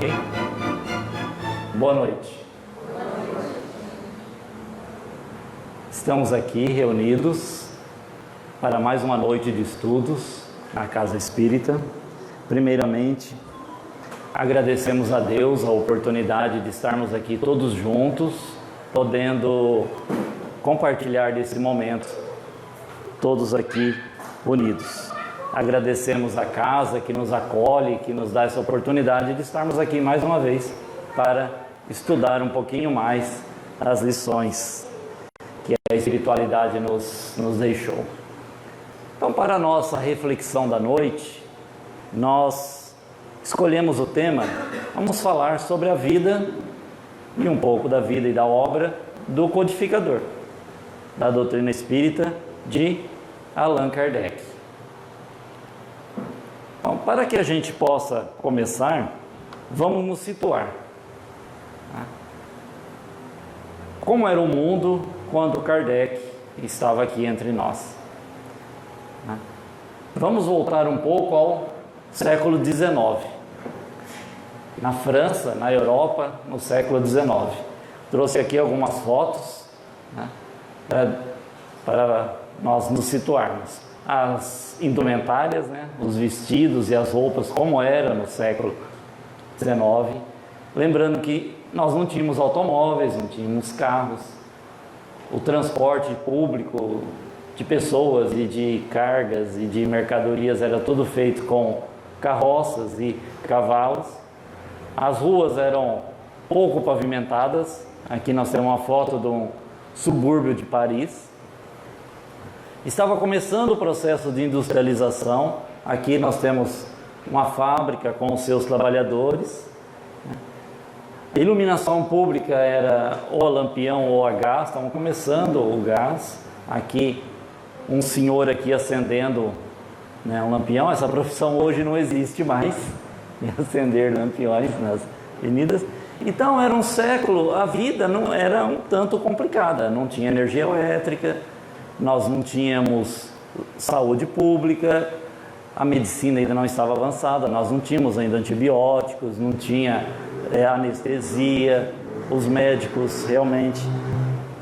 Ok? Boa noite. Estamos aqui reunidos para mais uma noite de estudos na Casa Espírita. Primeiramente, agradecemos a Deus a oportunidade de estarmos aqui todos juntos, podendo compartilhar desse momento, todos aqui unidos. Agradecemos a casa que nos acolhe, que nos dá essa oportunidade de estarmos aqui mais uma vez para estudar um pouquinho mais as lições que a espiritualidade nos deixou. Então, para a nossa reflexão da noite, nós escolhemos o tema, vamos falar sobre a vida e um pouco da vida e da obra do codificador da doutrina espírita de Allan Kardec. Bom, para que a gente possa começar, vamos nos situar. Como era o mundo quando Kardec estava aqui entre nós? Vamos voltar um pouco ao século XIX. Na França, na Europa, no século XIX. Trouxe aqui algumas fotos, para nós nos situarmos. As indumentárias, os vestidos e as roupas como era no século XIX. Lembrando que nós não tínhamos automóveis, não tínhamos carros. O transporte público de pessoas e de cargas e de mercadorias era tudo feito com carroças e cavalos. As ruas eram pouco pavimentadas. Aqui nós temos uma foto de um subúrbio de Paris. Estava começando o processo de industrialização. Aqui nós temos uma fábrica com os seus trabalhadores. A iluminação pública era ou a lampião ou a gás. Estavam começando o gás. Aqui um senhor aqui acendendo um lampião. Essa profissão hoje não existe mais, acender lampiões nas avenidas. Então era um século, a vida não era um tanto complicada, não tinha energia elétrica, nós não tínhamos saúde pública, a medicina ainda não estava avançada, nós não tínhamos ainda antibióticos, não tinha anestesia, os médicos realmente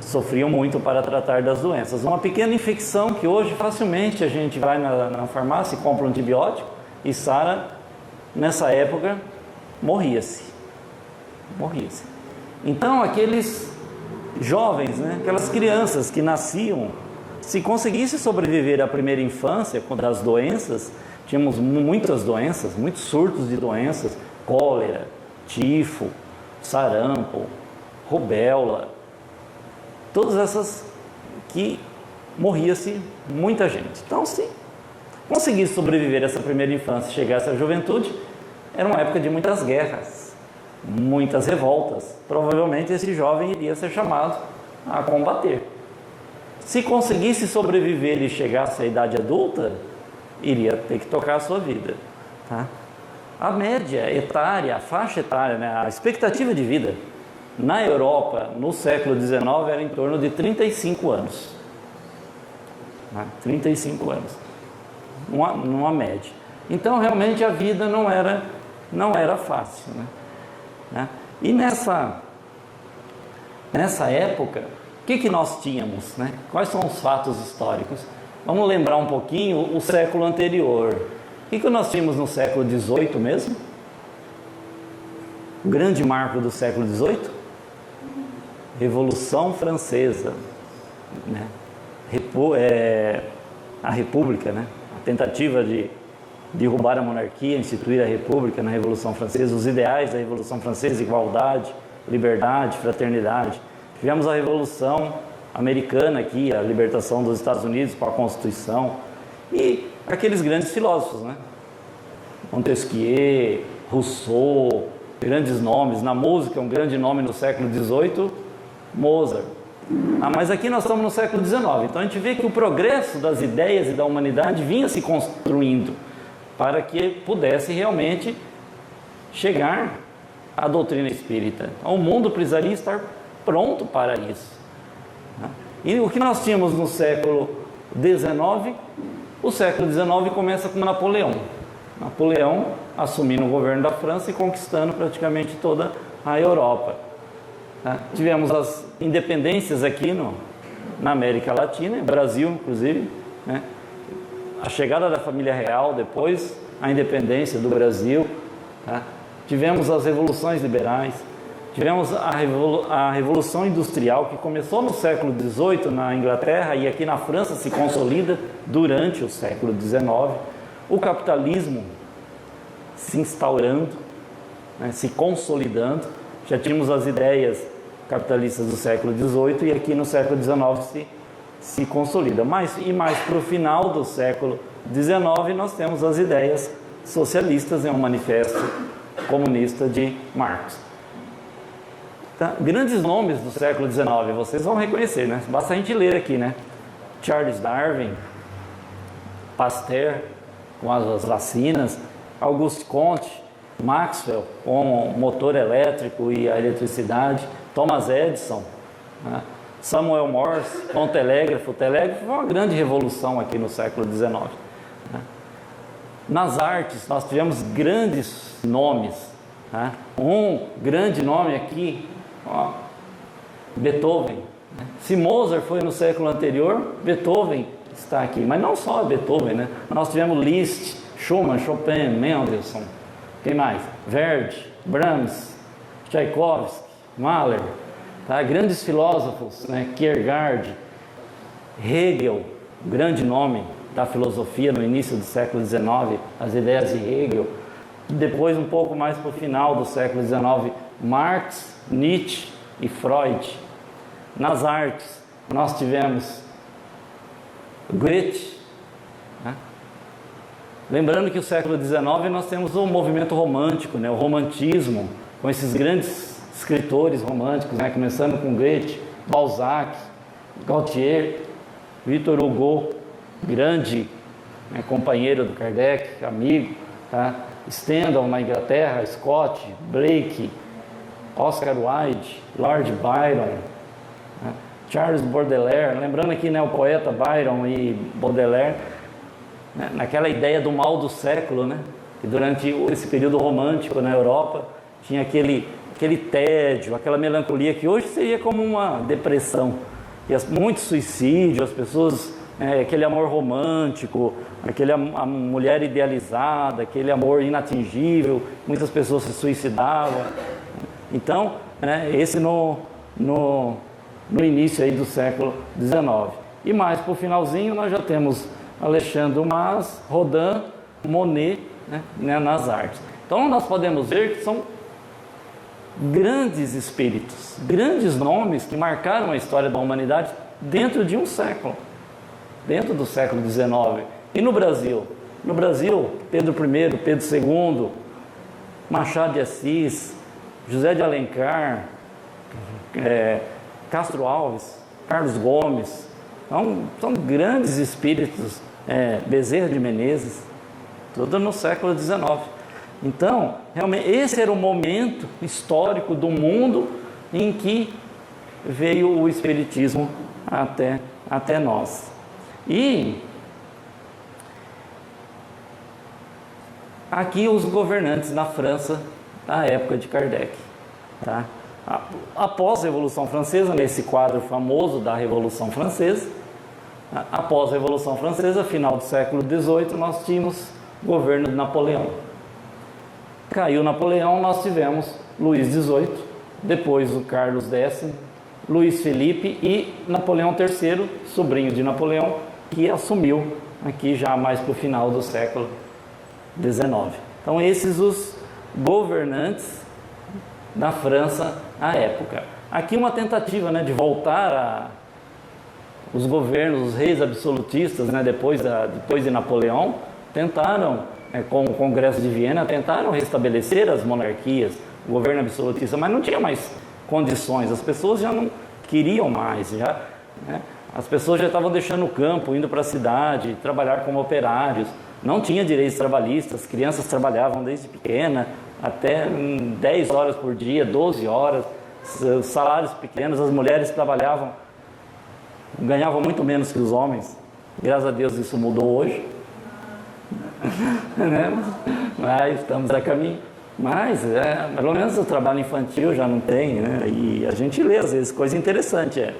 sofriam muito para tratar das doenças. Uma pequena infecção que hoje facilmente a gente vai na farmácia e compra um antibiótico e sara, nessa época morria-se. Então aqueles jovens, aquelas crianças que nasciam, se conseguisse sobreviver à primeira infância das doenças, tínhamos muitas doenças, muitos surtos de doenças, cólera, tifo, sarampo, rubéola, todas essas que morria-se muita gente. Então, se conseguisse sobreviver a essa primeira infância e chegasse à juventude, era uma época de muitas guerras, muitas revoltas. Provavelmente esse jovem iria ser chamado a combater. Se conseguisse sobreviver e chegasse à idade adulta, iria ter que tocar a sua vida. A média etária, a faixa etária, a expectativa de vida na Europa, no século XIX, era em torno de 35 anos. 35 anos, numa média. Então, realmente, a vida não era fácil. E nessa época, o que nós tínhamos? Quais são os fatos históricos? Vamos lembrar um pouquinho o século anterior. O que nós tínhamos no século XVIII mesmo? O grande marco do século XVIII? Revolução Francesa. A República, a tentativa de derrubar a monarquia, instituir a República na Revolução Francesa, os ideais da Revolução Francesa, igualdade, liberdade, fraternidade. Tivemos a Revolução Americana aqui, a libertação dos Estados Unidos com a Constituição, e aqueles grandes filósofos, Montesquieu, Rousseau, grandes nomes. Na música, um grande nome no século XVIII, Mozart. Mas aqui nós estamos no século XIX, então a gente vê que o progresso das ideias e da humanidade vinha se construindo para que pudesse realmente chegar à doutrina espírita. Então, o mundo precisaria estar pronto para isso. E o que nós tínhamos no século XIX, o século XIX começa com Napoleão. Napoleão assumindo o governo da França e conquistando praticamente toda a Europa. Tivemos as independências aqui na América Latina, Brasil inclusive, né? A chegada da família real, depois a independência do Brasil, tá? Tivemos as revoluções liberais, tivemos a Revolução Industrial, que começou no século XVIII na Inglaterra e aqui na França se consolida durante o século XIX, o capitalismo se instaurando, né, se consolidando. Já tínhamos as ideias capitalistas do século XVIII e aqui no século XIX se consolida. Mais para o final do século XIX nós temos as ideias socialistas em um manifesto comunista de Marx. Tá? Grandes nomes do século XIX, vocês vão reconhecer, né? Basta a gente ler aqui, né? Charles Darwin, Pasteur com as vacinas, Auguste Comte, Maxwell com o motor elétrico e a eletricidade, Thomas Edison, né? Samuel Morse com o telégrafo. O telégrafo foi uma grande revolução aqui no século XIX. Né? Nas artes, nós tivemos grandes nomes. Né? Um grande nome aqui, ó, Beethoven. Né? Se Mozart foi no século anterior, Beethoven está aqui. Mas não só Beethoven, né? Nós tivemos Liszt, Schumann, Chopin, Mendelssohn. Quem mais? Verdi, Brahms, Tchaikovsky, Mahler. Tá? Grandes filósofos, né? Kierkegaard, Hegel, grande nome da filosofia no início do século XIX, as ideias de Hegel. Depois, um pouco mais para o final do século XIX, Marx, Nietzsche e Freud. Nas artes, nós tivemos Goethe. Né? Lembrando que o século XIX nós temos o movimento romântico, né? O romantismo, com esses grandes escritores românticos, né? Começando com Goethe, Balzac, Gautier, Victor Hugo, grande, né, companheiro do Kardec, amigo, tá? Stendhal na Inglaterra, Scott, Blake, Oscar Wilde, Lord Byron, né? Charles Baudelaire, lembrando aqui, né, o poeta Byron e Baudelaire, né, naquela ideia do mal do século, né? Que durante esse período romântico na Europa tinha aquele tédio, aquela melancolia que hoje seria como uma depressão. E muito suicídio, as pessoas, aquele amor romântico, a mulher idealizada, aquele amor inatingível, muitas pessoas se suicidavam. Então, né, esse no início aí do século XIX. E mais para o finalzinho nós já temos Alexandre Dumas, Rodin, Monet, né, nas artes. Então nós podemos ver que são grandes espíritos, grandes nomes que marcaram a história da humanidade dentro de um século, dentro do século XIX. E no Brasil? No Brasil, Pedro I, Pedro II, Machado de Assis, José de Alencar, Castro Alves, Carlos Gomes, são grandes espíritos, Bezerra de Menezes, tudo no século XIX. Então, realmente, esse era o momento histórico do mundo em que veio o Espiritismo até nós. E aqui os governantes na França da época de Kardec. Tá? Após a Revolução Francesa, nesse quadro famoso da Revolução Francesa, após a Revolução Francesa, final do século XVIII, nós tínhamos o governo de Napoleão. Caiu Napoleão, nós tivemos Luís XVIII, depois o Carlos X, Luís Felipe e Napoleão III, sobrinho de Napoleão, que assumiu aqui já mais para o final do século XIX. Então esses os governantes da França à época. Aqui uma tentativa, né, de voltar os governos, os reis absolutistas, né, depois de Napoleão, tentaram, com o Congresso de Viena, tentaram restabelecer as monarquias, o governo absolutista, mas não tinha mais condições, as pessoas já não queriam mais, as pessoas já estavam deixando o campo, indo para a cidade, trabalhar como operários, não tinha direitos trabalhistas, crianças trabalhavam desde pequena, até 10 horas por dia, 12 horas, salários pequenos, as mulheres trabalhavam, ganhavam muito menos que os homens, graças a Deus isso mudou hoje. né? Mas estamos a caminho. Mas, pelo menos o trabalho infantil já não tem, né? E a gente lê, às vezes, coisa interessante.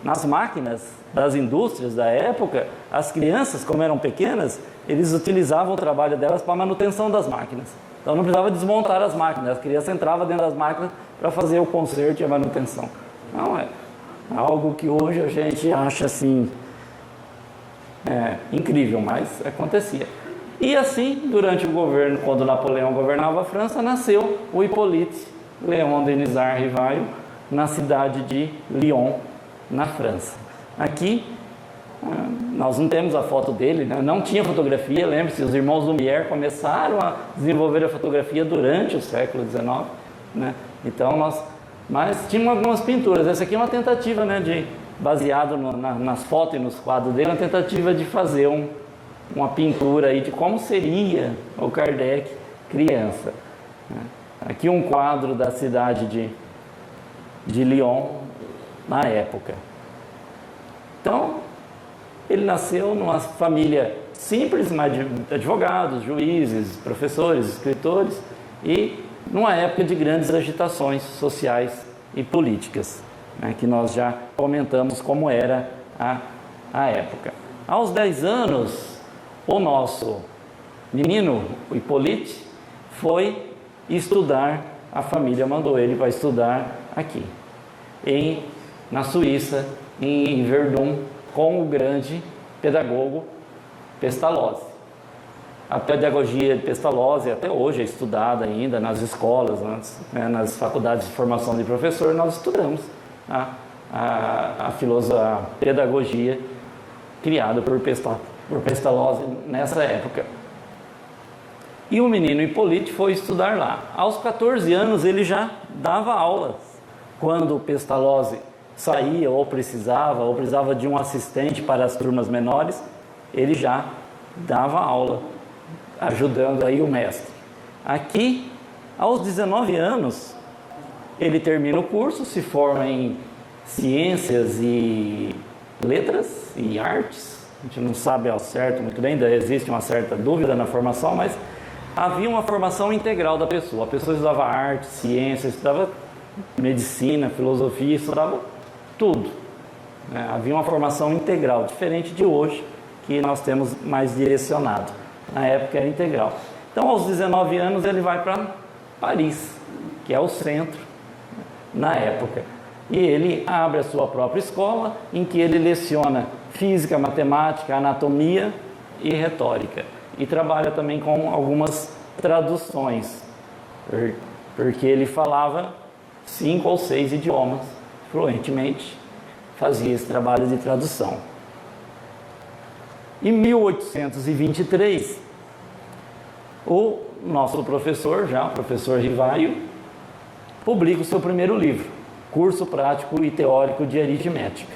Nas máquinas das indústrias da época, as crianças, como eram pequenas, eles utilizavam o trabalho delas para a manutenção das máquinas. Então não precisava desmontar as máquinas, as crianças entravam dentro das máquinas para fazer o conserto e a manutenção. Não é algo que hoje a gente acha assim incrível, mas acontecia. E assim, durante o governo, quando Napoleão governava a França, nasceu o Hippolyte Léon Denisard Rivail na cidade de Lyon, na França. Aqui, nós não temos a foto dele, né? Não tinha fotografia, lembre-se, os irmãos Lumière começaram a desenvolver a fotografia durante o século XIX, né? Então, mas tinham algumas pinturas. Essa aqui é uma tentativa, né, baseado nas fotos e nos quadros dele, uma tentativa de fazer uma pintura aí de como seria o Kardec criança. Aqui um quadro da cidade de Lyon na época. Então, ele nasceu numa família simples, mas de advogados, juízes, professores, escritores, e numa época de grandes agitações sociais e políticas, né, que nós já comentamos como era a época. Aos 10 anos, o nosso menino, o Hippolyte, foi estudar, a família mandou ele para estudar aqui, na Suíça, em Verdun, com o grande pedagogo Pestalozzi. A pedagogia de Pestalozzi até hoje é estudada ainda nas escolas, nas faculdades de formação de professor. Nós estudamos a pedagogia criada por Pestalozzi nessa época. E o menino Hippolyte foi estudar lá. Aos 14 anos ele já dava aulas. Quando Pestalozzi saía ou precisava de um assistente para as turmas menores, ele já dava aula, ajudando aí o mestre. Aqui, aos 19 anos, ele termina o curso, se forma em Ciências e Letras e Artes. A gente não sabe ao certo muito bem, ainda existe uma certa dúvida na formação, mas havia uma formação integral da pessoa. A pessoa estudava arte, ciência, estudava medicina, filosofia, estudava tudo. Havia uma formação integral, diferente de hoje, que nós temos mais direcionado. Na época era integral. Então, aos 19 anos, ele vai para Paris, que é o centro na época. E ele abre a sua própria escola, em que ele leciona física, matemática, anatomia e retórica. E trabalha também com algumas traduções, porque ele falava 5 ou 6 idiomas fluentemente, fazia esse trabalho de tradução. Em 1823, o nosso professor, o professor Rivaio, publica o seu primeiro livro, Curso Prático e Teórico de Aritmética.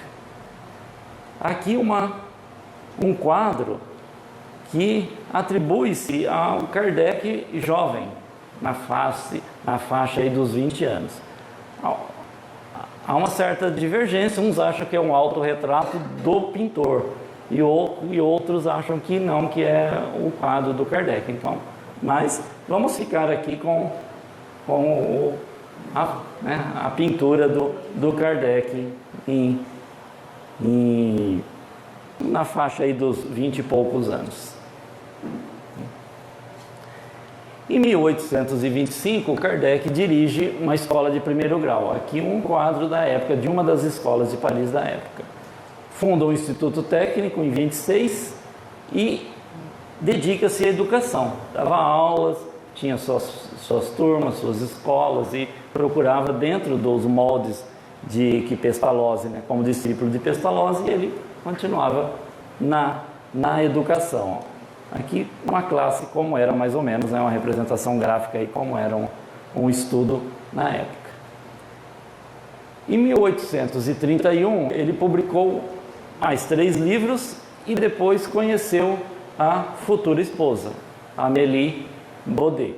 Aqui um quadro que atribui-se ao Kardec jovem, na faixa aí dos 20 anos. Há uma certa divergência, uns acham que é um autorretrato do pintor e outros acham que não, que é o quadro do Kardec. Então, mas vamos ficar aqui com a pintura do Kardec na faixa aí dos 20 e poucos anos. Em 1825, Kardec dirige uma escola de primeiro grau. Aqui um quadro da época, de uma das escolas de Paris da época. Funda o Instituto Técnico em 26 e dedica-se à educação. Dava aulas, tinha suas turmas, suas escolas e procurava, dentro dos moldes de que Pestalozzi, como discípulo de Pestalozzi, ele continuava na educação. Aqui uma classe como era mais ou menos, uma representação gráfica aí como era um estudo na época. Em 1831 ele publicou mais 3 livros e depois conheceu a futura esposa, Amélie Baudet,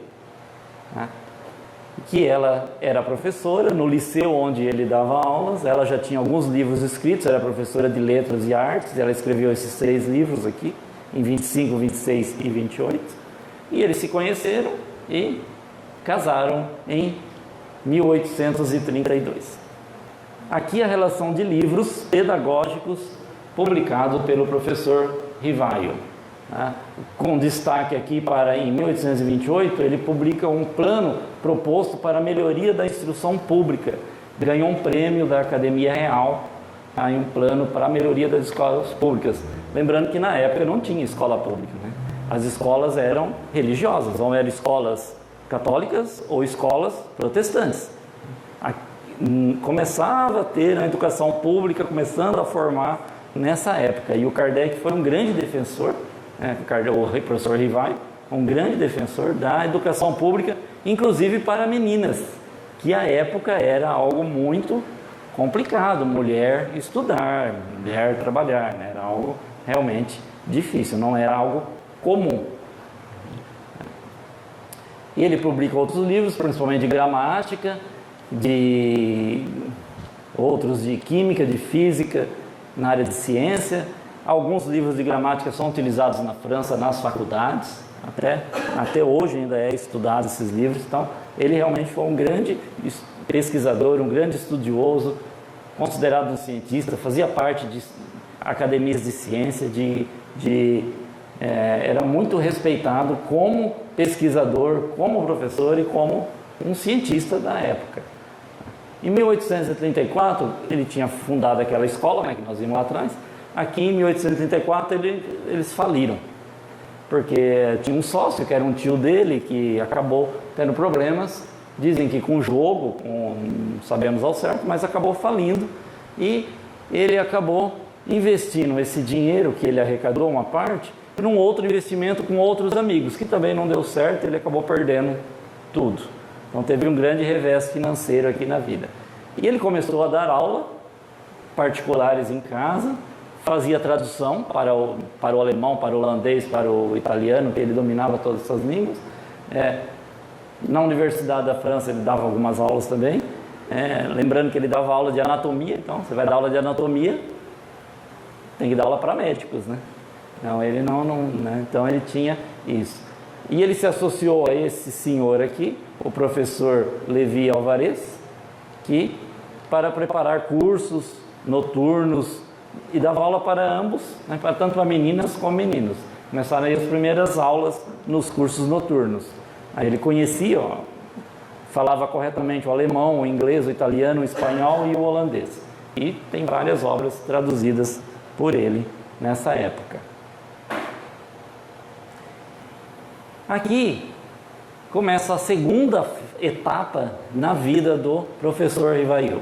que ela era professora no liceu onde ele dava aulas. Ela já tinha alguns livros escritos, era professora de letras e artes, ela escreveu esses 3 livros aqui, em 25, 26 e 28. E eles se conheceram e casaram em 1832. Aqui a relação de livros pedagógicos publicado pelo professor Rivaio. Com destaque aqui para, em 1828, ele publica um plano proposto para a melhoria da instrução pública. Ganhou um prêmio da Academia Real, em um plano para a melhoria das escolas públicas. Lembrando que na época não tinha escola pública, né? As escolas eram religiosas, ou eram escolas católicas ou escolas protestantes. Começava a ter a educação pública, começando a formar nessa época. E o Kardec foi um grande defensor, o professor Rivaio, um grande defensor da educação pública, inclusive para meninas, que à época era algo muito complicado, mulher estudar, mulher trabalhar, né? Era algo realmente difícil, não era algo comum. E ele publica outros livros, principalmente de gramática, de outros de química, de física, na área de ciência. Alguns livros de gramática são utilizados na França, nas faculdades, até hoje ainda é estudado esses livros. Então, ele realmente foi um grande pesquisador, um grande estudioso, considerado um cientista, fazia parte de academias de ciência, era muito respeitado como pesquisador, como professor e como um cientista da época. Em 1834, ele tinha fundado aquela escola, né, que nós vimos lá atrás. Aqui em 1834 eles faliram, porque tinha um sócio que era um tio dele que acabou tendo problemas. Dizem que com jogo, não sabemos ao certo, mas acabou falindo, e ele acabou investindo esse dinheiro que ele arrecadou, uma parte, para um outro investimento com outros amigos, que também não deu certo, ele acabou perdendo tudo. Então teve um grande revés financeiro aqui na vida. E ele começou a dar aula particulares em casa, fazia tradução para o alemão, para o holandês, para o italiano, que ele dominava todas essas línguas. Na Universidade da França ele dava algumas aulas também, lembrando que ele dava aula de anatomia. Então você vai dar aula de anatomia, tem que dar aula para médicos, né? Então ele né? Então ele tinha isso. E ele se associou a esse senhor aqui, o professor Levi Alvarez, que para preparar cursos noturnos, e dava aula para ambos, né? Tanto para meninas como meninos. Começaram aí as primeiras aulas nos cursos noturnos. Aí ele conhecia, falava corretamente o alemão, o inglês, o italiano, o espanhol e o holandês. E tem várias obras traduzidas por ele nessa época. Aqui começa a segunda etapa na vida do professor Rivail,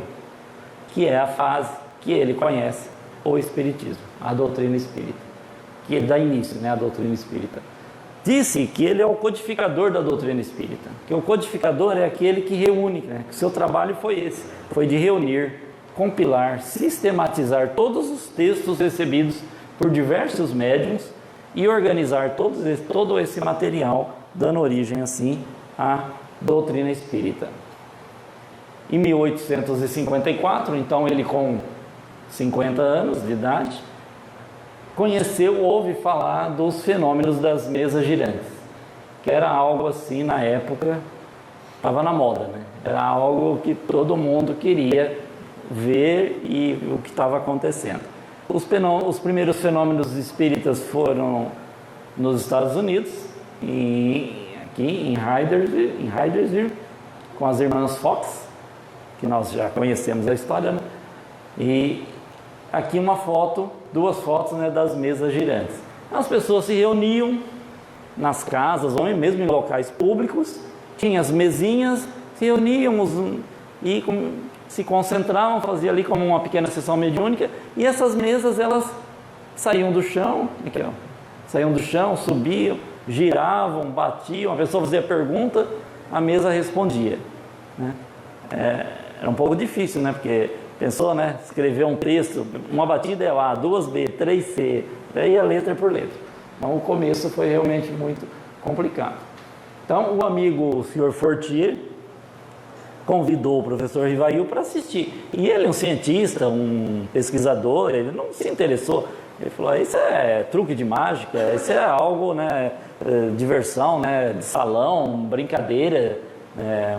que é a fase que ele conhece, o Espiritismo, a doutrina espírita, que dá início, né, à doutrina espírita. Disse que ele é o codificador da doutrina espírita, que o codificador é aquele que reúne, né, que o seu trabalho foi esse, foi de reunir, compilar, sistematizar todos os textos recebidos por diversos médiuns e organizar todo esse material, dando origem assim à doutrina espírita. Em 1854, então ele com 50 anos de idade, ouve falar dos fenômenos das mesas girantes, que era algo assim na época, estava na moda, né? Era algo que todo mundo queria ver e o que estava acontecendo. Os primeiros fenômenos espíritas foram nos Estados Unidos, aqui em Heidelberg, com as irmãs Fox, que nós já conhecemos a história, né? E aqui duas fotos, né, das mesas girantes. As pessoas se reuniam nas casas ou mesmo em locais públicos, tinha as mesinhas, se reuniam e se concentravam, faziam ali como uma pequena sessão mediúnica, e essas mesas elas saíam do chão, subiam, giravam, batiam, a pessoa fazia pergunta, a mesa respondia, né? Era um pouco difícil, né? Porque pensou, né? Escrever um texto, uma batida é A, 2B, 3C, daí a letra por letra. Então o começo foi realmente muito complicado. Então o amigo, o Sr. Fortier, convidou o professor Rivail para assistir. E ele é um cientista, um pesquisador, ele não se interessou Ele falou, isso é truque de mágica, isso é algo, né, diversão, né, de salão, brincadeira,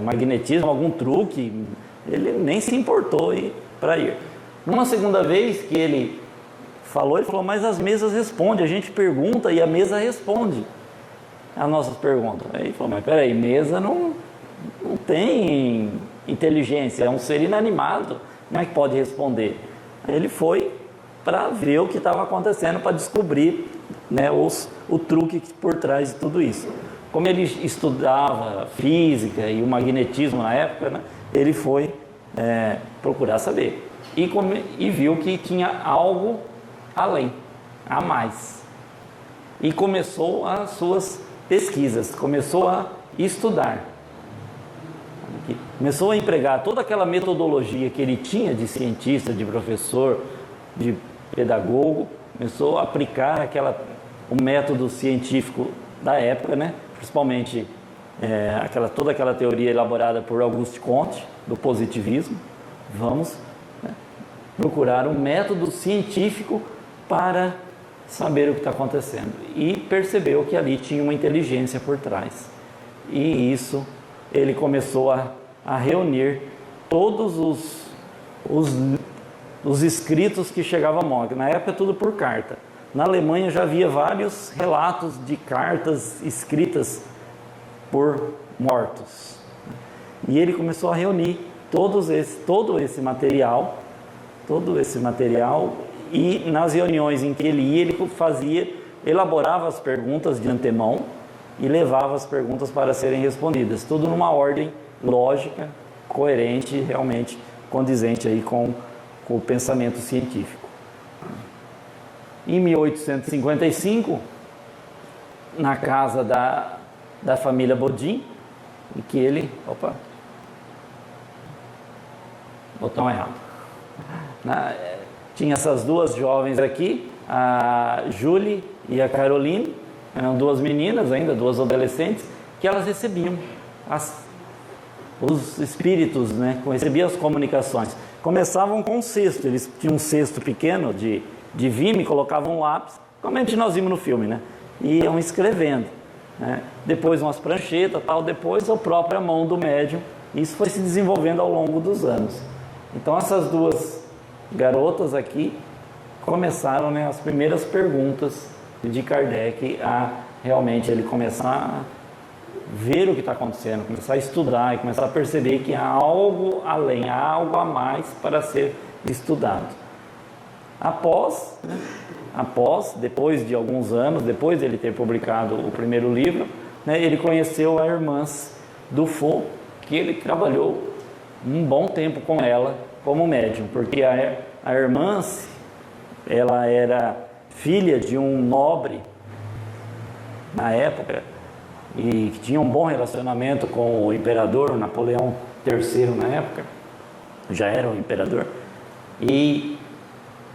magnetismo, algum truque. Ele nem se importou para ir. Numa segunda vez que ele falou, mas as mesas respondem, a gente pergunta e a mesa responde as nossas perguntas. Aí ele falou, mas peraí, mesa não tem inteligência, é um ser inanimado, como é que pode responder? Aí ele foi para ver o que estava acontecendo, para descobrir, né, o truque por trás de tudo isso. Como ele estudava física e o magnetismo na época, né, ele foi procurar saber. E viu que tinha algo além, a mais. E começou as suas pesquisas, começou a estudar. Começou a empregar toda aquela metodologia que ele tinha de cientista, de professor, de pedagogo, começou a aplicar o método científico da época, né? Principalmente toda aquela teoria elaborada por Auguste Comte, do positivismo. Vamos, né, procurar um método científico para saber o que está acontecendo. E percebeu que ali tinha uma inteligência por trás. E isso ele começou a reunir todos os escritos que chegavam à mão. Na época tudo por carta. Na Alemanha já havia vários relatos de cartas escritas por mortos. E ele começou a reunir todo esse material, e nas reuniões em que ele ia, ele elaborava as perguntas de antemão e levava as perguntas para serem respondidas, tudo numa ordem lógica, coerente, realmente condizente aí com o pensamento científico. Em 1855, na casa da família Bodin, em que ele... Opa! Botão errado. Tinha essas duas jovens aqui, a Julie e a Caroline, eram duas meninas ainda, duas adolescentes, que elas recebiam os espíritos, né? Recebiam as comunicações. Começavam com um cesto, eles tinham um cesto pequeno de vime, colocavam um lápis, como a gente nós vimos no filme, né? E iam escrevendo, né? Depois umas pranchetas, depois a própria mão do médium. Isso foi se desenvolvendo ao longo dos anos. Então essas duas garotas aqui começaram, né, as primeiras perguntas de Kardec a realmente ele começar a ver o que está acontecendo, começar a estudar e começar a perceber que há algo além, há algo a mais para ser estudado. Depois de alguns anos, depois de ele ter publicado o primeiro livro, né, ele conheceu a Hermance Dufault, que ele trabalhou um bom tempo com ela como médium, porque a Hermance, ela era filha de um nobre na época e que tinha um bom relacionamento com o imperador Napoleão III na época, já era o imperador, e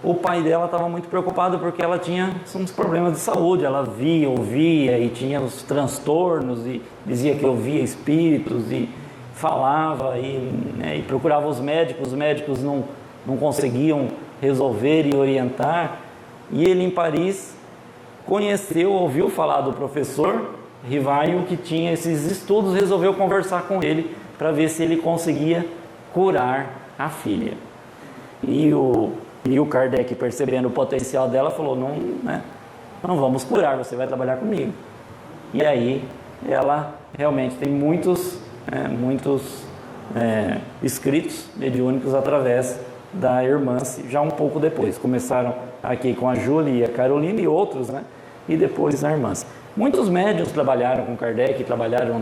o pai dela estava muito preocupado porque ela tinha uns problemas de saúde, ela via, ouvia e tinha os transtornos e dizia que ouvia espíritos e falava e procurava os médicos não conseguiam resolver e orientar. E ele em Paris ouviu falar do professor Rivaio que tinha esses estudos, resolveu conversar com ele para ver se ele conseguia curar a filha. E o Kardec, percebendo o potencial dela, falou, não vamos curar, você vai trabalhar comigo. E aí ela realmente tem muitos escritos mediúnicos através da Hermance, já um pouco depois. Começaram aqui com a Julie e a Caroline e outros, né? E depois a Hermance. Muitos médiuns trabalharam com Kardec, trabalharam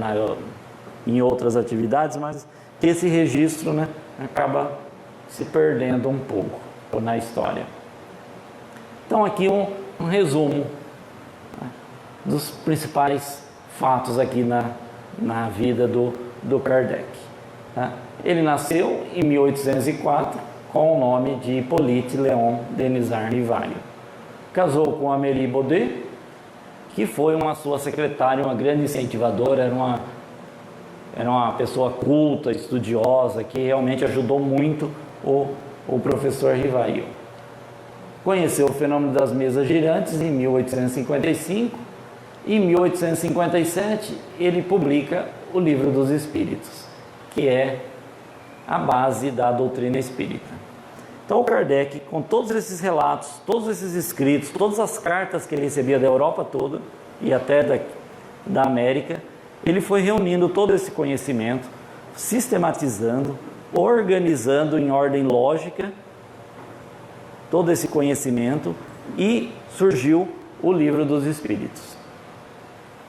em outras atividades, mas esse registro, né, acaba se perdendo um pouco na história. Então aqui um resumo, né, dos principais fatos aqui na vida do Kardec. Tá? Ele nasceu em 1804 com o nome de Hippolyte Léon Denisard Rivaio. Casou com Amélie Baudet, que foi uma sua secretária, uma grande incentivadora, era uma pessoa culta, estudiosa, que realmente ajudou muito o professor Rivaio. conheceu o fenômeno das mesas girantes em 1855. Em 1857, ele publica o Livro dos Espíritos, que é a base da doutrina espírita. Então, o Kardec, com todos esses relatos, todos esses escritos, todas as cartas que ele recebia da Europa toda e até da América, ele foi reunindo todo esse conhecimento, sistematizando, organizando em ordem lógica todo esse conhecimento, e surgiu o Livro dos Espíritos.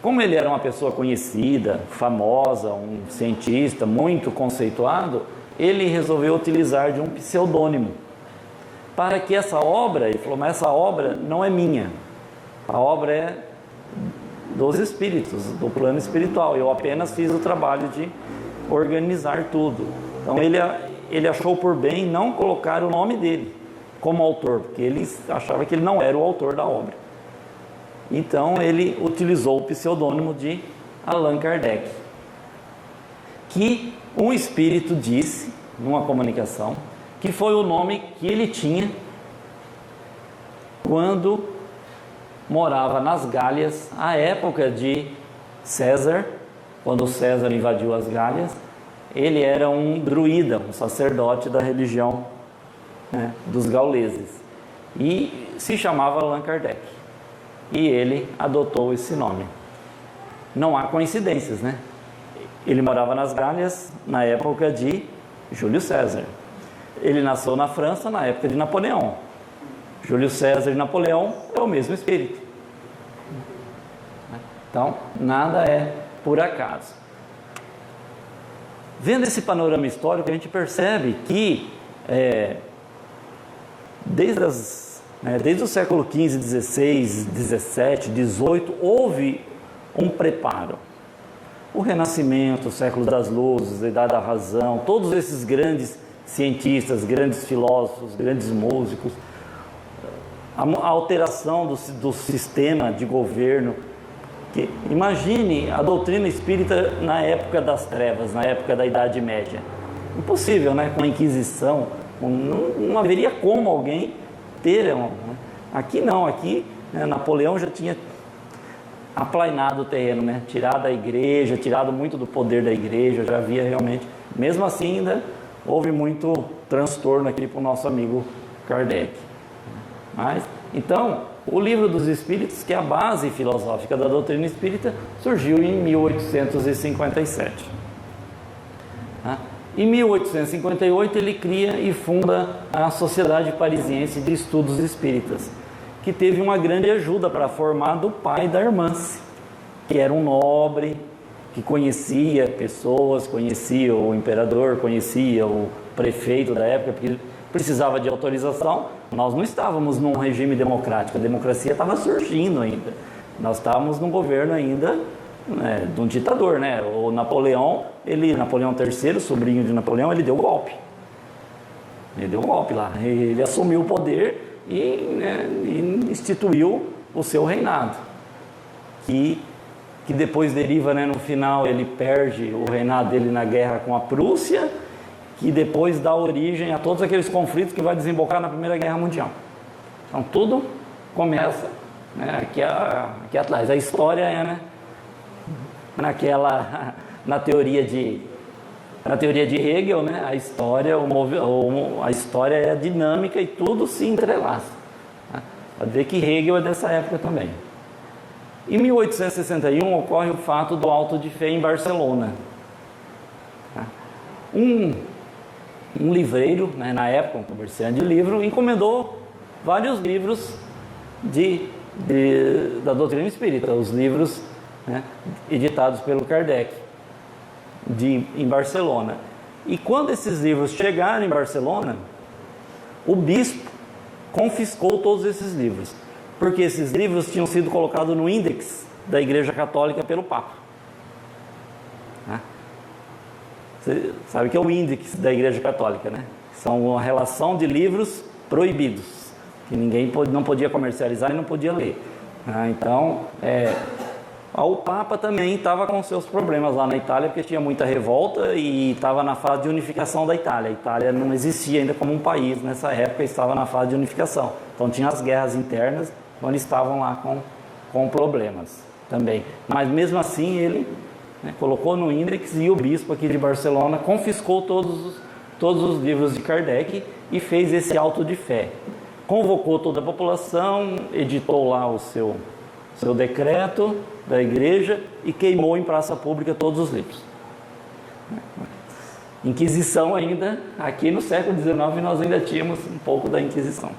Como ele era uma pessoa conhecida, famosa, um cientista muito conceituado, ele resolveu utilizar de um pseudônimo para que essa obra, ele falou, mas essa obra não é minha, a obra é dos espíritos, do plano espiritual, eu apenas fiz o trabalho de organizar tudo. Então ele achou por bem não colocar o nome dele como autor, porque ele achava que ele não era o autor da obra. Então ele utilizou o pseudônimo de Allan Kardec, que um espírito disse numa comunicação que foi o nome que ele tinha quando morava nas Gálias, à época de César. Quando César invadiu as Gálias, ele era um druida, um sacerdote da religião, né, dos gauleses, e se chamava Allan Kardec, e ele adotou esse nome. Não há coincidências, né? Ele morava nas Gálias na época de Júlio César. Ele nasceu na França na época de Napoleão. Júlio César e Napoleão é o mesmo espírito. Então, nada é por acaso. Vendo esse panorama histórico, a gente percebe que desde o século XV, XVI, XVII, XVIII, houve um preparo. O Renascimento, o século das luzes, a Idade da Razão, todos esses grandes cientistas, grandes filósofos, grandes músicos, a alteração do sistema de governo. Imagine a doutrina espírita na época das trevas, na época da Idade Média. Impossível, né? Com a Inquisição, não haveria como alguém ter. Aqui não, aqui, né, Napoleão já tinha aplainado o terreno, né? Tirado a igreja, tirado muito do poder da igreja, já havia realmente. Mesmo assim, ainda houve muito transtorno aqui para o nosso amigo Kardec. Mas, então, o Livro dos Espíritos, que é a base filosófica da doutrina espírita, surgiu em 1857. Em 1858, ele cria e funda a Sociedade Parisiense de Estudos Espíritas, que teve uma grande ajuda para formar do pai da Hermance, que era um nobre, que conhecia pessoas, conhecia o imperador, conhecia o prefeito da época, porque precisava de autorização. Nós não estávamos num regime democrático, a democracia estava surgindo ainda. Nós estávamos num governo ainda, né, de um ditador, né? O Napoleão III, sobrinho de Napoleão, ele deu golpe. Ele deu golpe lá. Ele assumiu o poder e instituiu o seu reinado. Que depois deriva, né, no final, ele perde o reinado dele na guerra com a Prússia, que depois dá origem a todos aqueles conflitos que vai desembocar na Primeira Guerra Mundial. Então tudo começa, né, aqui atrás. A história é, né, na teoria de Hegel, né, a história é dinâmica e tudo se entrelaça. Pode ver que Hegel é dessa época também. Em 1861 ocorre o fato do Auto de Fé em Barcelona. Um livreiro, né, na época, um comerciante de livro, encomendou vários livros da doutrina espírita, os livros, né, editados pelo Kardec, em Barcelona. E quando esses livros chegaram em Barcelona, o bispo confiscou todos esses livros, porque esses livros tinham sido colocados no índex da Igreja Católica pelo Papa. Você sabe que é o índex da Igreja Católica, né? São uma relação de livros proibidos, que ninguém não podia comercializar e não podia ler. Então, O Papa também estava com seus problemas lá na Itália, porque tinha muita revolta e estava na fase de unificação da Itália. A Itália não existia ainda como um país nessa época, estava na fase de unificação. Então tinha as guerras internas, então eles estavam lá com problemas também. Mas mesmo assim ele, né, colocou no índex, e o bispo aqui de Barcelona confiscou todos os livros de Kardec e fez esse auto de fé. Convocou toda a população, editou lá o seu decreto da igreja e queimou em praça pública todos os livros. Inquisição ainda, aqui no século XIX nós ainda tínhamos um pouco da Inquisição.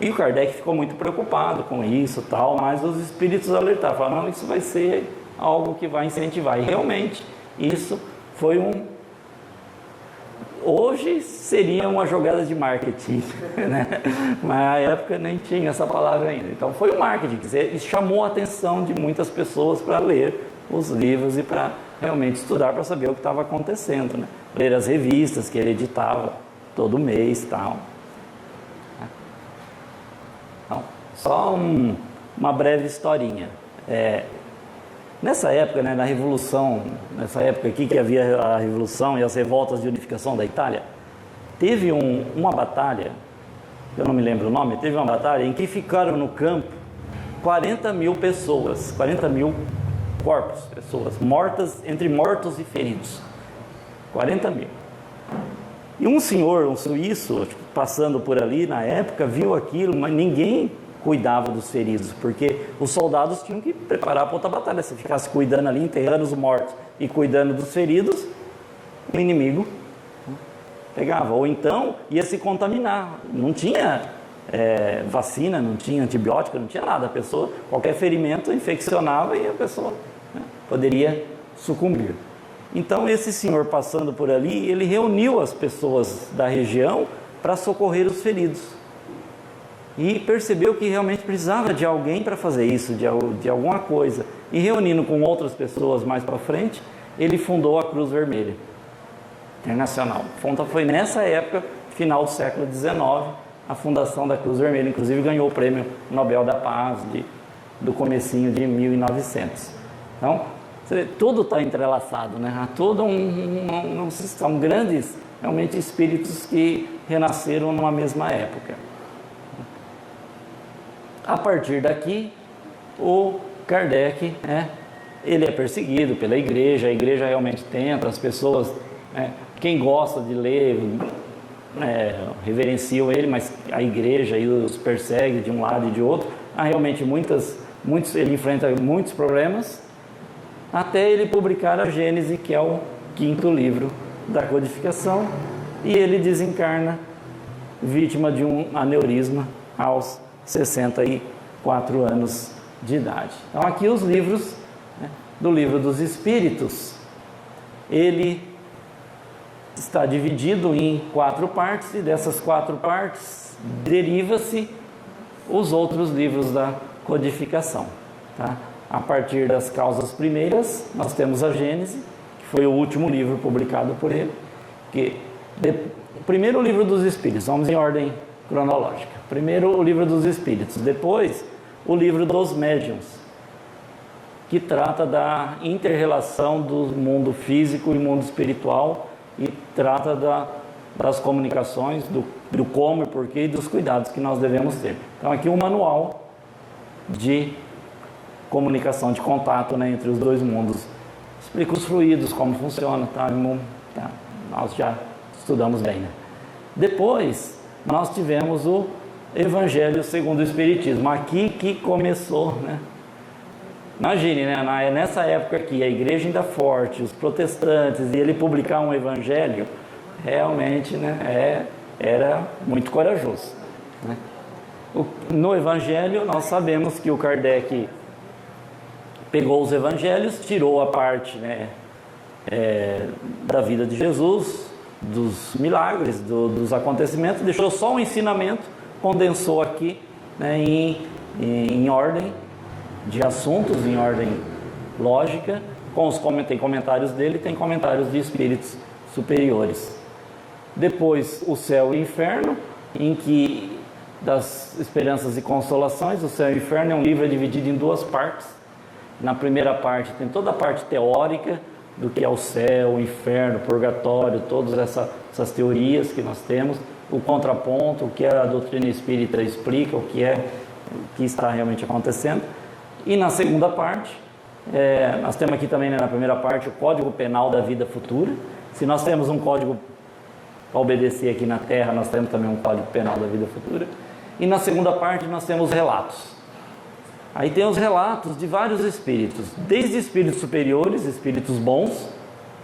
E o Kardec ficou muito preocupado com isso, mas os espíritos alertaram, falaram, não, isso vai ser algo que vai incentivar. E realmente isso foi hoje seria uma jogada de marketing, né? Mas na época nem tinha essa palavra ainda. Então foi o marketing, que chamou a atenção de muitas pessoas para ler os livros e para realmente estudar, para saber o que estava acontecendo, né? Ler as revistas que ele editava todo mês e tal. Então, só uma breve historinha. Nessa época, né, na Revolução, nessa época aqui que havia a Revolução e as revoltas de unificação da Itália, teve uma batalha, eu não me lembro o nome, teve uma batalha em que ficaram no campo 40 mil pessoas, 40 mil corpos, pessoas mortas, entre mortos e feridos, 40 mil. E um senhor, um suíço, passando por ali na época, viu aquilo, mas ninguém cuidava dos feridos, porque os soldados tinham que preparar para outra batalha. Se ficasse cuidando ali, enterrando os mortos e cuidando dos feridos, o inimigo pegava, ou então ia se contaminar. Não tinha vacina, não tinha antibiótico, não tinha nada. A pessoa, qualquer ferimento infeccionava e a pessoa, né, poderia sucumbir. Então esse senhor passando por ali, ele reuniu as pessoas da região para socorrer os feridos. E percebeu que realmente precisava de alguém para fazer isso, de alguma coisa. E reunindo com outras pessoas mais para frente, ele fundou a Cruz Vermelha Internacional. Foi nessa época, final do século XIX, a fundação da Cruz Vermelha. Inclusive ganhou o Prêmio Nobel da Paz do comecinho de 1900. Então, tudo está entrelaçado, né? Há todo são grandes, realmente, espíritos que renasceram numa mesma época. A partir daqui, o Kardec, ele é perseguido pela igreja, a igreja realmente tenta, as pessoas, quem gosta de ler, reverenciam ele, mas a igreja os persegue de um lado e de outro. Há realmente ele enfrenta muitos problemas, até ele publicar a Gênese, que é o 5º livro da codificação, e ele desencarna vítima de um aneurisma aos 64 anos de idade. Então aqui os livros, do Livro dos Espíritos, ele está dividido em 4 partes, e dessas 4 partes deriva-se os outros livros da codificação. Tá? A partir das causas primeiras, nós temos a Gênese, que foi o último livro publicado por ele, o primeiro livro dos Espíritos, vamos em ordem cronológica. Primeiro o livro dos Espíritos, depois o livro dos Médiuns, que trata da inter-relação do mundo físico e mundo espiritual e trata das comunicações, do como e porquê e dos cuidados que nós devemos ter. Então aqui um manual de comunicação, de contato, né, entre os dois mundos. Explica os fluidos, como funciona, nós já estudamos bem, né? Depois nós tivemos o Evangelho segundo o Espiritismo, aqui que começou, né? Imagine, né? Nessa época aqui, a igreja ainda forte, os protestantes, e ele publicar um evangelho, realmente, né, era muito corajoso, né? No evangelho, nós sabemos que o Kardec pegou os evangelhos, tirou a parte, né, da vida de Jesus, dos milagres, dos acontecimentos, deixou só um ensinamento, condensou aqui, né, em ordem de assuntos, em ordem lógica, tem comentários dele, tem comentários de espíritos superiores. Depois o céu e o inferno, em que das esperanças e consolações, o céu e o inferno é um livro dividido em 2 partes, Na primeira parte tem toda a parte teórica do que é o céu, o inferno, o purgatório, todas essas teorias que nós temos, o contraponto, o que a doutrina espírita explica, o que está realmente acontecendo. E na segunda parte, nós temos aqui também, né, na primeira parte, o Código Penal da Vida Futura. Se nós temos um código para obedecer aqui na Terra, nós temos também um Código Penal da Vida Futura. E na segunda parte nós temos relatos. Aí tem os relatos de vários espíritos, desde espíritos superiores, espíritos bons,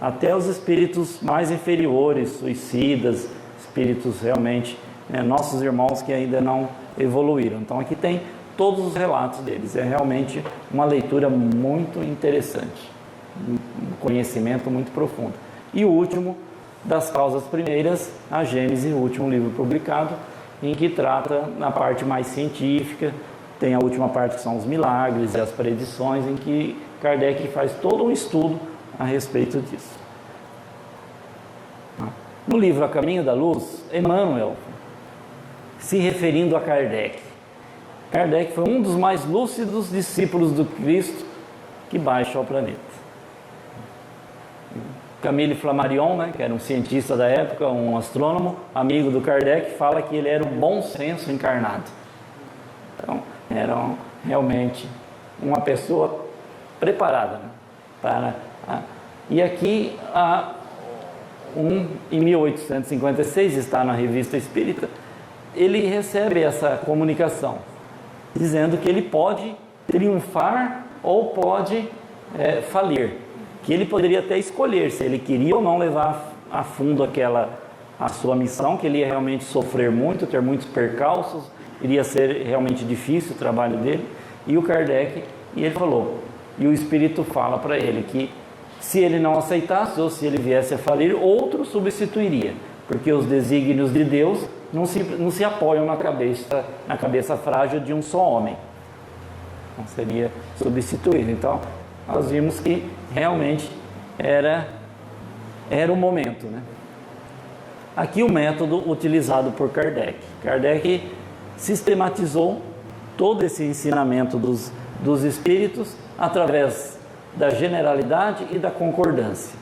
até os espíritos mais inferiores, suicidas, espíritos realmente, nossos irmãos que ainda não evoluíram. Então aqui tem todos os relatos deles. É realmente uma leitura muito interessante, um conhecimento muito profundo. E o último, das causas primeiras, a Gênese, o último livro publicado, em que trata na parte mais científica. Tem a última parte que são os milagres e as predições, em que Kardec faz todo um estudo a respeito disso. No livro A Caminho da Luz, Emmanuel, se referindo a Kardec, Kardec foi um dos mais lúcidos discípulos do Cristo que baixa ao planeta. Camille Flammarion, né, que era um cientista da época, um astrônomo, amigo do Kardec, fala que ele era o bom senso encarnado. Então, era realmente uma pessoa preparada, né, E aqui, em 1856, está na Revista Espírita, ele recebe essa comunicação, dizendo que ele pode triunfar ou pode falir, que ele poderia até escolher se ele queria ou não levar a fundo a sua missão, que ele ia realmente sofrer muito, ter muitos percalços, iria ser realmente difícil o trabalho dele. E o Kardec, e ele falou, e o Espírito fala para ele que se ele não aceitasse ou se ele viesse a falir, outro substituiria, porque os desígnios de Deus não se apoiam na cabeça frágil de um só homem. Não seria substituído. Então, nós vimos que realmente era o momento, né? Aqui o método utilizado por Kardec. Kardec sistematizou todo esse ensinamento dos espíritos através da generalidade e da concordância.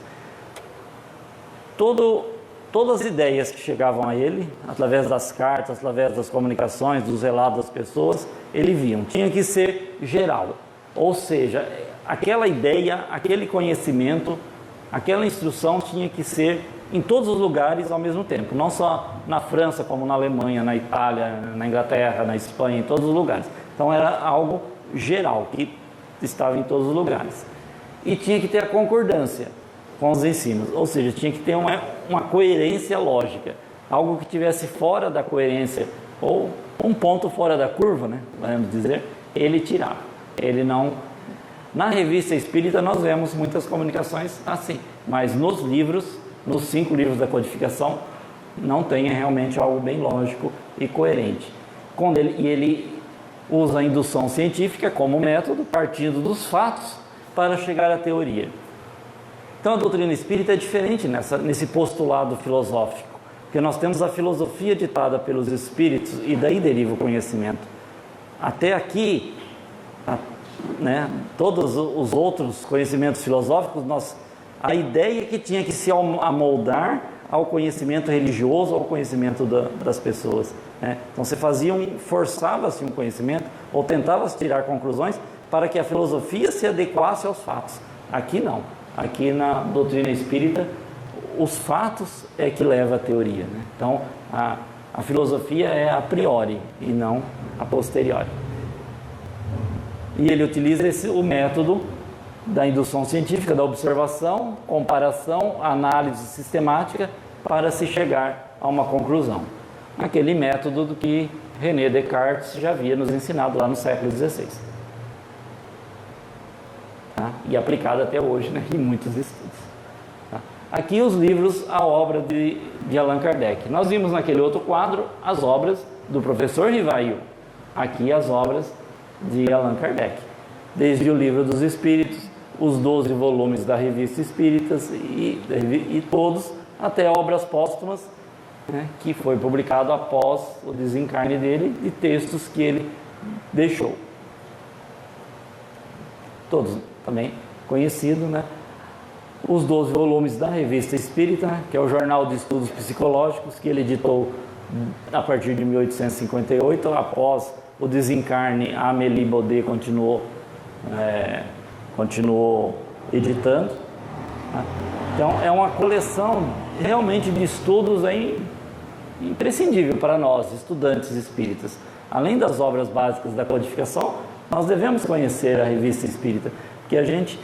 Todas as ideias que chegavam a ele, através das cartas, através das comunicações, dos relatos das pessoas, ele via. Tinha que ser geral, ou seja, aquela ideia, aquele conhecimento, aquela instrução tinha que ser em todos os lugares ao mesmo tempo, não só na França, como na Alemanha, na Itália, na Inglaterra, na Espanha, em todos os lugares. Então era algo geral, que estava em todos os lugares. E tinha que ter a concordância com os ensinos, ou seja, tinha que ter uma coerência lógica, algo que tivesse fora da coerência, ou um ponto fora da curva, né, vamos dizer, ele tirava. Ele não... Na Revista Espírita nós vemos muitas comunicações assim, mas nos livros, nos 5 livros da codificação, não tem realmente algo bem lógico e coerente. E ele usa a indução científica como método, partindo dos fatos, para chegar à teoria. Então a doutrina espírita é diferente nesse postulado filosófico, porque nós temos a filosofia ditada pelos espíritos e daí deriva o conhecimento. Até aqui, né, todos os outros conhecimentos filosóficos, a ideia que tinha que se amoldar ao conhecimento religioso, ao conhecimento das pessoas, né? Então forçava-se um conhecimento ou tentava-se tirar conclusões para que a filosofia se adequasse aos fatos. Aqui não. Aqui na doutrina espírita, os fatos é que leva a teoria, né? Então a filosofia é a priori e não a posteriori. E ele utiliza o método da indução científica, da observação, comparação, análise sistemática para se chegar a uma conclusão. Aquele método do que René Descartes já havia nos ensinado lá no século XVI. Tá? E aplicado até hoje, né, em muitos estudos. Tá? Aqui os livros, a obra de Allan Kardec. Nós vimos naquele outro quadro as obras do professor Rivail. Aqui as obras de Allan Kardec. Desde o Livro dos Espíritos, os 12 volumes da Revista Espíritas e todos, até obras póstumas, né, que foi publicado após o desencarne dele, e textos que ele deixou. todos também conhecido, né? Os 12 volumes da Revista Espírita, que é o Jornal de Estudos Psicológicos, que ele editou a partir de 1858, após o desencarne, a Amélie Baudet continuou editando, né? Então é uma coleção realmente de estudos imprescindível para nós, estudantes espíritas. Além das obras básicas da codificação, nós devemos conhecer a Revista Espírita, porque a gente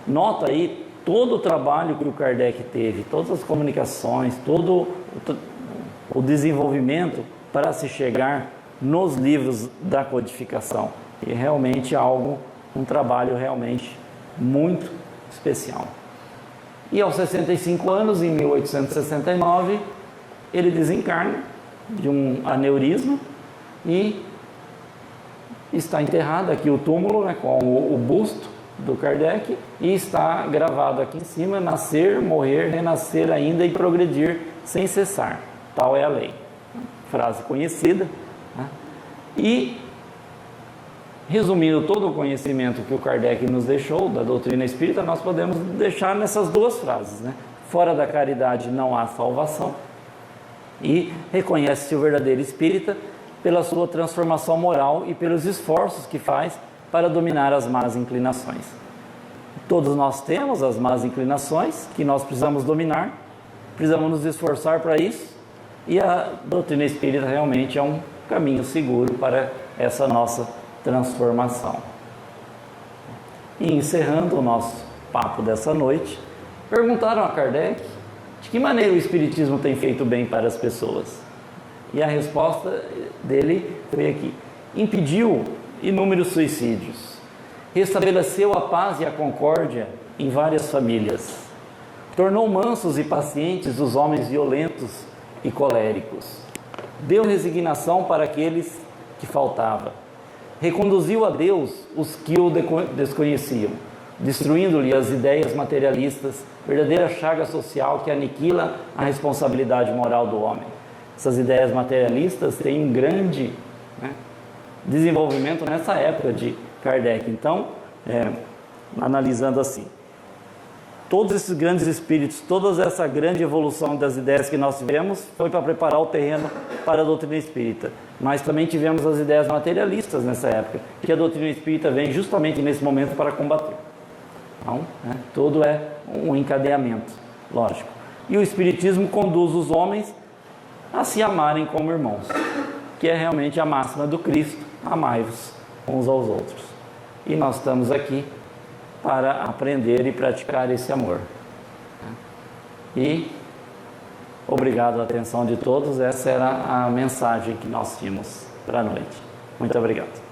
nota aí todo o trabalho que o Kardec teve, todas as comunicações, todo o desenvolvimento para se chegar nos livros da codificação. E realmente um trabalho realmente muito especial. E aos 65 anos, em 1869, ele desencarna de um aneurisma e está enterrado aqui o túmulo, né, com o busto do Kardec, e está gravado aqui em cima: nascer, morrer, renascer ainda e progredir sem cessar, tal é a lei. Frase conhecida, né? E resumindo todo o conhecimento que o Kardec nos deixou da doutrina espírita, nós podemos deixar nessas duas frases, né? Fora da caridade não há salvação, e reconhece-se o verdadeiro espírita pela sua transformação moral e pelos esforços que faz para dominar as más inclinações. Todos nós temos as más inclinações que nós precisamos dominar, precisamos nos esforçar para isso, e a doutrina espírita realmente é um caminho seguro para essa nossa transformação. E encerrando o nosso papo dessa noite, perguntaram a Kardec de que maneira o Espiritismo tem feito bem para as pessoas. E a resposta dele foi aqui: impediu inúmeros suicídios, restabeleceu a paz e a concórdia em várias famílias, tornou mansos e pacientes os homens violentos e coléricos, deu resignação para aqueles que faltava, reconduziu a Deus os que o desconheciam, destruindo-lhe as ideias materialistas, verdadeira chaga social que aniquila a responsabilidade moral do homem. Essas ideias materialistas têm um grande desenvolvimento nessa época de Kardec. Então, analisando assim, todos esses grandes espíritos, toda essa grande evolução das ideias que nós tivemos foi para preparar o terreno para a doutrina espírita. Mas também tivemos as ideias materialistas nessa época, que a doutrina espírita vem justamente nesse momento para combater. Então, tudo é um encadeamento, lógico. E o Espiritismo conduz os homens a se amarem como irmãos, que é realmente a máxima do Cristo: amai-vos uns aos outros. E nós estamos aqui para aprender e praticar esse amor. E obrigado pela atenção de todos. Essa era a mensagem que nós tínhamos para a noite. Muito obrigado.